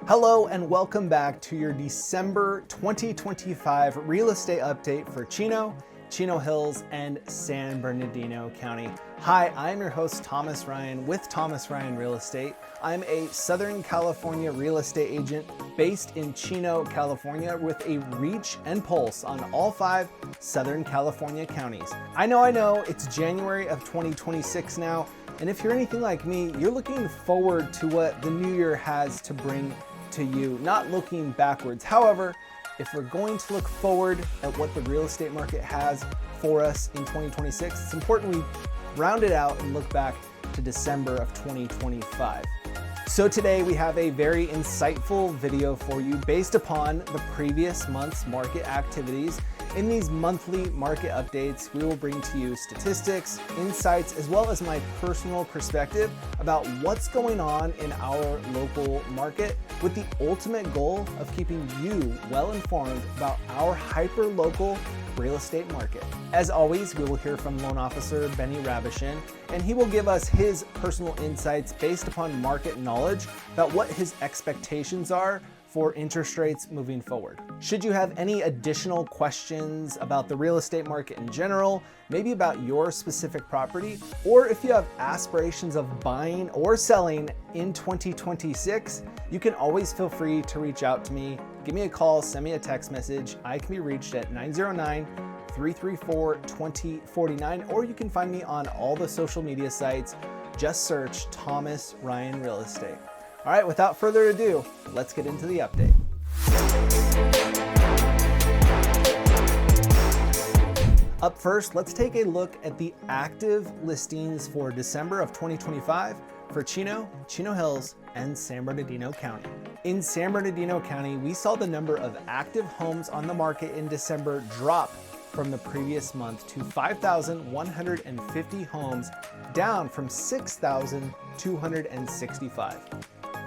Hello and welcome back to your December 2025 real estate update for Chino, Chino Hills, and San Bernardino County. Hi, I'm your host Thomas Ryan with Thomas Ryan Real Estate. I'm a Southern California real estate agent based in Chino, California with a reach and pulse on all 5 Southern California counties. I know, it's January of 2026 now, and if you're anything like me, you're looking forward to what the new year has to bring to you, not looking backwards. However, if we're going to look forward at what the real estate market has for us in 2026, it's important we round it out and look back to December of 2025. So today we have a very insightful video for you based upon the previous month's market activities. In these monthly market updates, we will bring to you statistics, insights, as well as my personal perspective about what's going on in our local market with the ultimate goal of keeping you well informed about our hyper-local real estate market. As always, we will hear from Loan Officer Benny Rabishin, and he will give us his personal insights based upon market knowledge about what his expectations are for interest rates moving forward. Should you have any additional questions about the real estate market in general, maybe about your specific property, or if you have aspirations of buying or selling in 2026, you can always feel free to reach out to me. Give me a call, send me a text message. I can be reached at 909-334-2049, or you can find me on all the social media sites. Just search Thomas Ryan Real Estate. All right, without further ado, let's get into the update. Up first, let's take a look at the active listings for December of 2025 for Chino, Chino Hills, and San Bernardino County. In San Bernardino County, we saw the number of active homes on the market in December drop from the previous month to 5,150 homes, down from 6,265.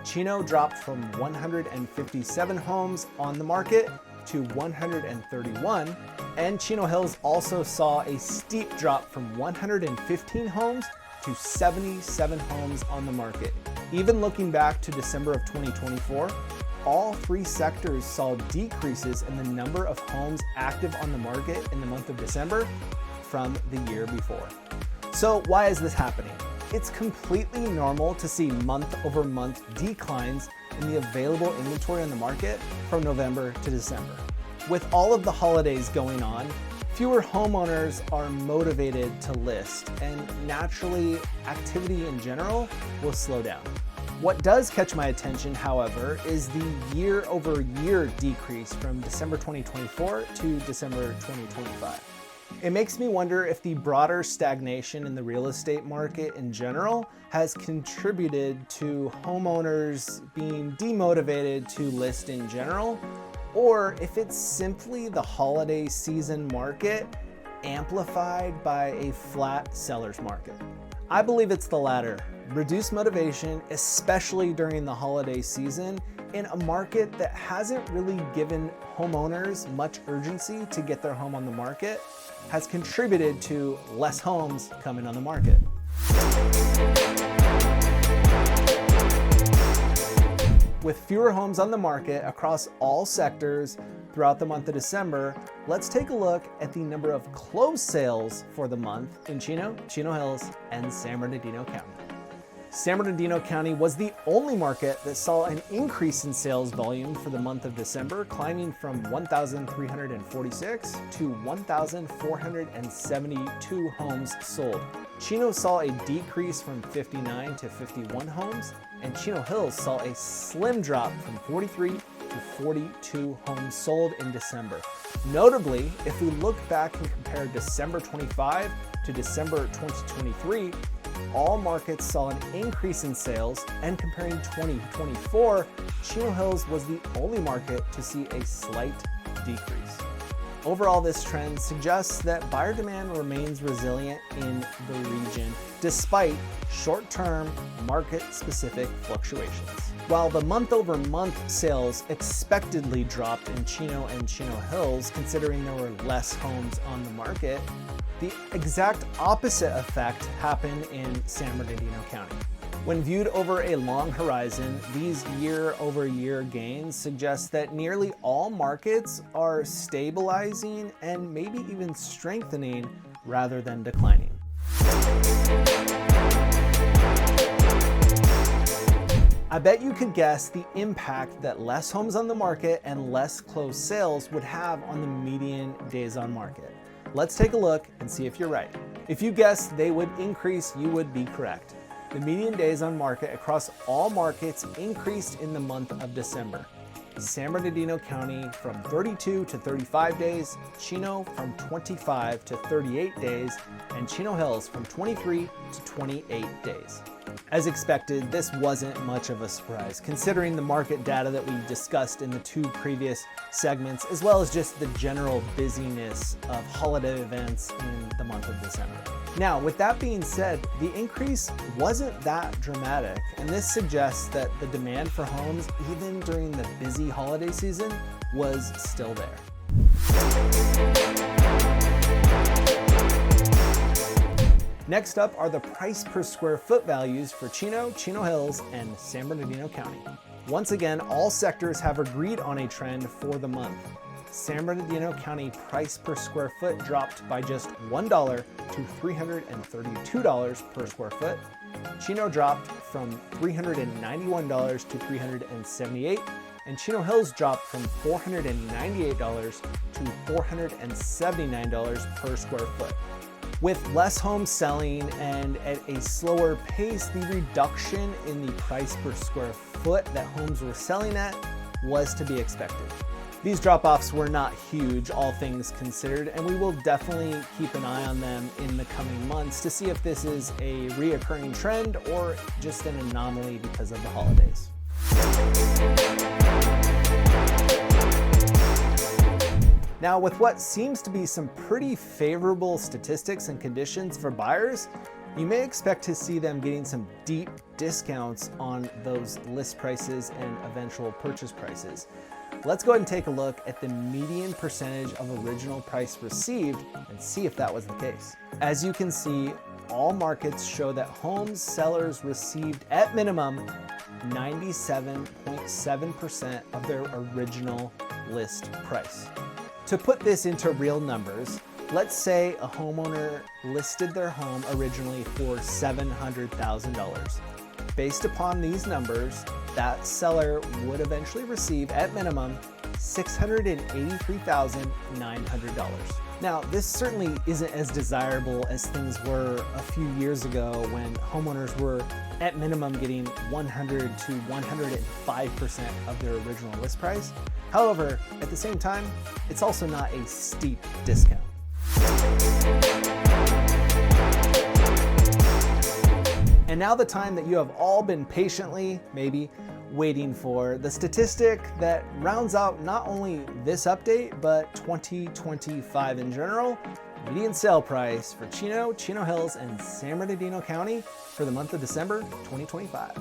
Chino dropped from 157 homes on the market to 131, and Chino Hills also saw a steep drop from 115 homes to 77 homes on the market. Even looking back to December of 2024, all 3 sectors saw decreases in the number of homes active on the market in the month of December from the year before. So why is this happening? It's completely normal to see month-over-month declines in the available inventory on the market from November to December. With all of the holidays going on, fewer homeowners are motivated to list, and naturally, activity in general will slow down. What does catch my attention, however, is the year-over-year decrease from December 2024 to December 2025. It makes me wonder if the broader stagnation in the real estate market in general has contributed to homeowners being demotivated to list in general, or if it's simply the holiday season market amplified by a flat seller's market. I believe it's the latter. Reduced motivation, especially during the holiday season, in a market that hasn't really given homeowners much urgency to get their home on the market, has contributed to less homes coming on the market. With fewer homes on the market across all sectors throughout the month of December, let's take a look at the number of closed sales for the month in Chino, Chino Hills, and San Bernardino County. San Bernardino County was the only market that saw an increase in sales volume for the month of December, climbing from 1,346 to 1,472 homes sold. Chino saw a decrease from 59 to 51 homes, and Chino Hills saw a slim drop from 43 to 42 homes sold in December. Notably, if we look back and compare December 25 to December 2023, all markets saw an increase in sales, and comparing 2024, Chino Hills was the only market to see a slight decrease. Overall, this trend suggests that buyer demand remains resilient in the region, despite short-term market-specific fluctuations. While the month-over-month sales expectedly dropped in Chino and Chino Hills, considering there were less homes on the market, the exact opposite effect happened in San Bernardino County. When viewed over a long horizon, these year-over-year gains suggest that nearly all markets are stabilizing and maybe even strengthening rather than declining. I bet you could guess the impact that less homes on the market and less closed sales would have on the median days on market. Let's take a look and see if you're right. If you guessed they would increase, you would be correct. The median days on market across all markets increased in the month of December. San Bernardino County from 32 to 35 days, Chino from 25 to 38 days, and Chino Hills from 23 to 28 days. As expected, this wasn't much of a surprise, considering the market data that we discussed in the two previous segments, as well as just the general busyness of holiday events in the month of December. Now, with that being said, the increase wasn't that dramatic, and this suggests that the demand for homes, even during the busy holiday season, was still there. Next up are the price per square foot values for Chino, Chino Hills, and San Bernardino County. Once again, all sectors have agreed on a trend for the month. San Bernardino County price per square foot dropped by just $1 to $332 per square foot. Chino dropped from $391 to $378, and Chino Hills dropped from $498 to $479 per square foot. With less homes selling and at a slower pace, the reduction in the price per square foot that homes were selling at was to be expected. These drop-offs were not huge, all things considered, and we will definitely keep an eye on them in the coming months to see if this is a reoccurring trend or just an anomaly because of the holidays. Now, with what seems to be some pretty favorable statistics and conditions for buyers, you may expect to see them getting some deep discounts on those list prices and eventual purchase prices. Let's go ahead and take a look at the median percentage of original price received and see if that was the case. As you can see, all markets show that homes sellers received at minimum 97.7% of their original list price. To put this into real numbers, let's say a homeowner listed their home originally for $700,000. Based upon these numbers, that seller would eventually receive, at minimum, $683,900. Now, this certainly isn't as desirable as things were a few years ago when homeowners were, at minimum, getting 100 to 105% of their original list price. However, at the same time, it's also not a steep discount. And now the time that you have all been patiently, maybe, waiting for, the statistic that rounds out not only this update, but 2025 in general, median sale price for Chino, Chino Hills, and San Bernardino County for the month of December 2025.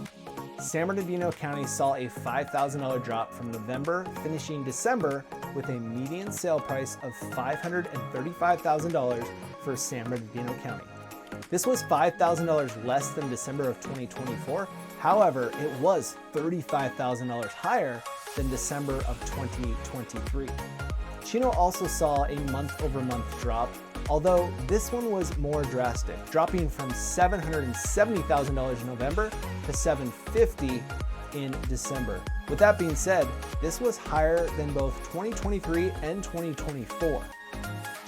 San Bernardino County saw a $5,000 drop from November, finishing December with a median sale price of $535,000 for San Bernardino County. This was $5,000 less than December of 2024. However, it was $35,000 higher than December of 2023. Chino also saw a month-over-month drop, although this one was more drastic, dropping from $770,000 in November to $750,000 in December. With that being said, this was higher than both 2023 and 2024.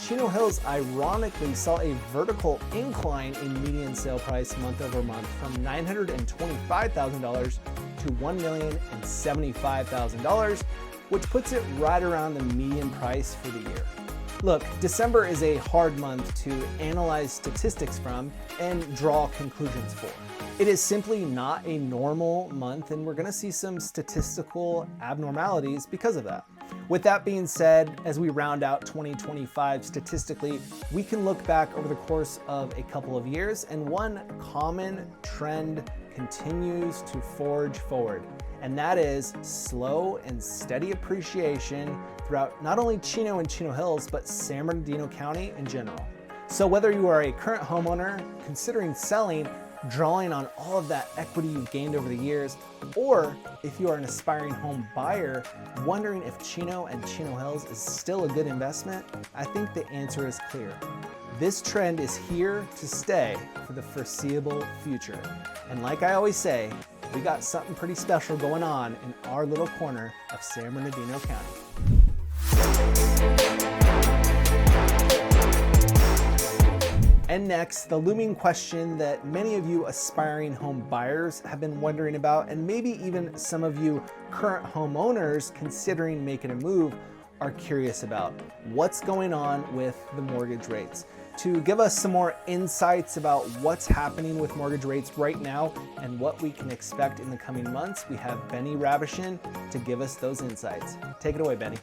Chino Hills ironically saw a vertical incline in median sale price month over month from $925,000 to $1,075,000, which puts it right around the median price for the year. Look, December is a hard month to analyze statistics from and draw conclusions for. It is simply not a normal month, and we're going to see some statistical abnormalities because of that. With that being said, as we round out 2025 statistically, we can look back over the course of a couple of years, and one common trend continues to forge forward, and that is slow and steady appreciation throughout not only Chino and Chino Hills, but San Bernardino County in general. So whether you are a current homeowner considering selling drawing on all of that equity you've gained over the years, or if you are an aspiring home buyer wondering if Chino and Chino Hills is still a good investment, I think the answer is clear. This trend is here to stay for the foreseeable future. And like I always say, we got something pretty special going on in our little corner of San Bernardino County. And next, the looming question that many of you aspiring home buyers have been wondering about, and maybe even some of you current homeowners considering making a move are curious about. What's going on with the mortgage rates? To give us some more insights about what's happening with mortgage rates right now and what we can expect in the coming months, we have Benny Ravichin to give us those insights. Take it away, Benny.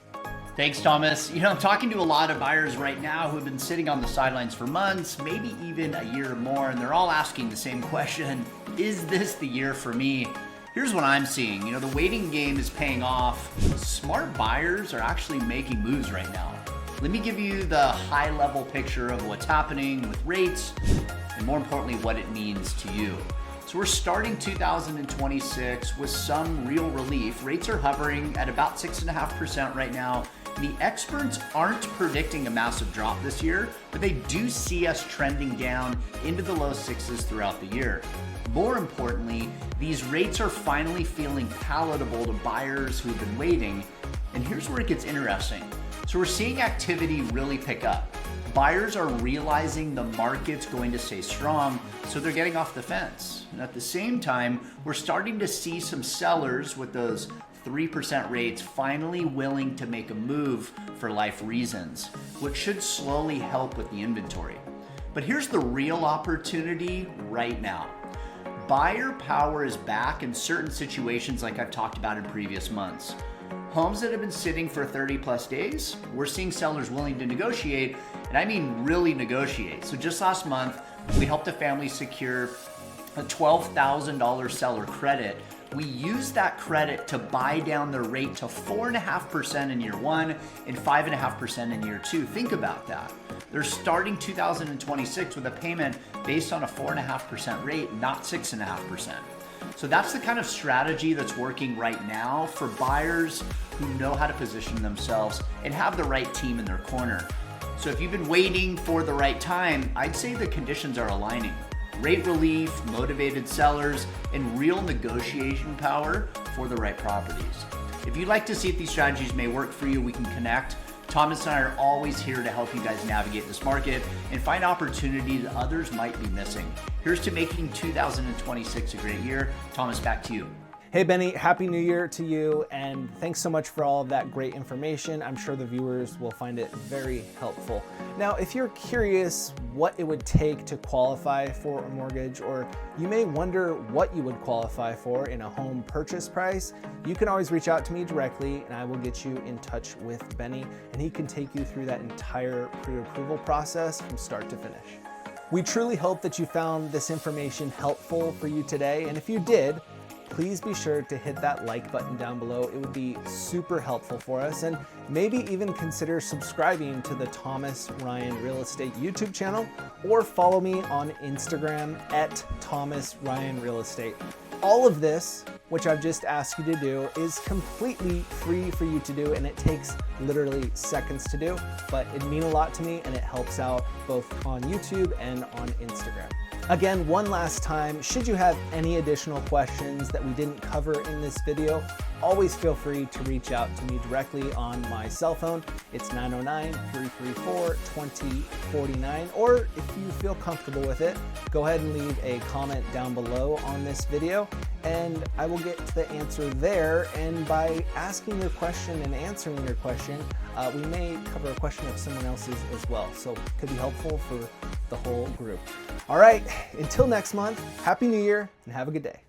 Thanks, Thomas. I'm talking to a lot of buyers right now who have been sitting on the sidelines for months, maybe even a year or more, and they're all asking the same question: is this the year for me? Here's what I'm seeing. The waiting game is paying off. Smart buyers are actually making moves right now. Let me give you the high-level picture of what's happening with rates, and more importantly, what it means to you. So we're starting 2026 with some real relief. Rates are hovering at about 6.5% right now. The experts aren't predicting a massive drop this year, but they do see us trending down into the low sixes throughout the year. More importantly, these rates are finally feeling palatable to buyers who've been waiting. And here's where it gets interesting. So we're seeing activity really pick up. Buyers are realizing the market's going to stay strong, so they're getting off the fence. And at the same time, we're starting to see some sellers with those 3% rates finally willing to make a move for life reasons, which should slowly help with the inventory. But here's the real opportunity right now. Buyer power is back in certain situations like I've talked about in previous months. Homes that have been sitting for 30 plus days, we're seeing sellers willing to negotiate, and I mean really negotiate. So just last month, we helped a family secure a $12,000 seller credit. We used that credit to buy down the rate to 4.5% in year one and 5.5% in year two. Think about that. They're starting 2026 with a payment based on a 4.5% rate, not 6.5%. So that's the kind of strategy that's working right now for buyers who know how to position themselves and have the right team in their corner. So if you've been waiting for the right time, I'd say the conditions are aligning. Rate relief, motivated sellers, and real negotiation power for the right properties. If you'd like to see if these strategies may work for you, we can connect. Thomas and I are always here to help you guys navigate this market and find opportunities that others might be missing. Here's to making 2026 a great year. Thomas, back to you. Hey Benny, Happy New Year to you, and thanks so much for all of that great information. I'm sure the viewers will find it very helpful. Now, if you're curious what it would take to qualify for a mortgage, or you may wonder what you would qualify for in a home purchase price, you can always reach out to me directly and I will get you in touch with Benny, and he can take you through that entire pre-approval process from start to finish. We truly hope that you found this information helpful for you today, and if you did, please be sure to hit that like button down below. It would be super helpful for us, and maybe even consider subscribing to the Thomas Ryan Real Estate YouTube channel, or follow me on Instagram at Thomas Ryan Real Estate. All of this, which I've just asked you to do, is completely free for you to do, and it takes literally seconds to do, but it'd mean a lot to me and it helps out both on YouTube and on Instagram. Again, one last time, should you have any additional questions that we didn't cover in this video, always feel free to reach out to me directly on my cell phone. It's 909-334-2049, or if you feel comfortable with it, go ahead and leave a comment down below on this video, and I will get to the answer there. And by asking your question and answering your question, we may cover a question of someone else's as well, so it could be helpful for the whole group. All right, until next month, Happy New Year and have a good day.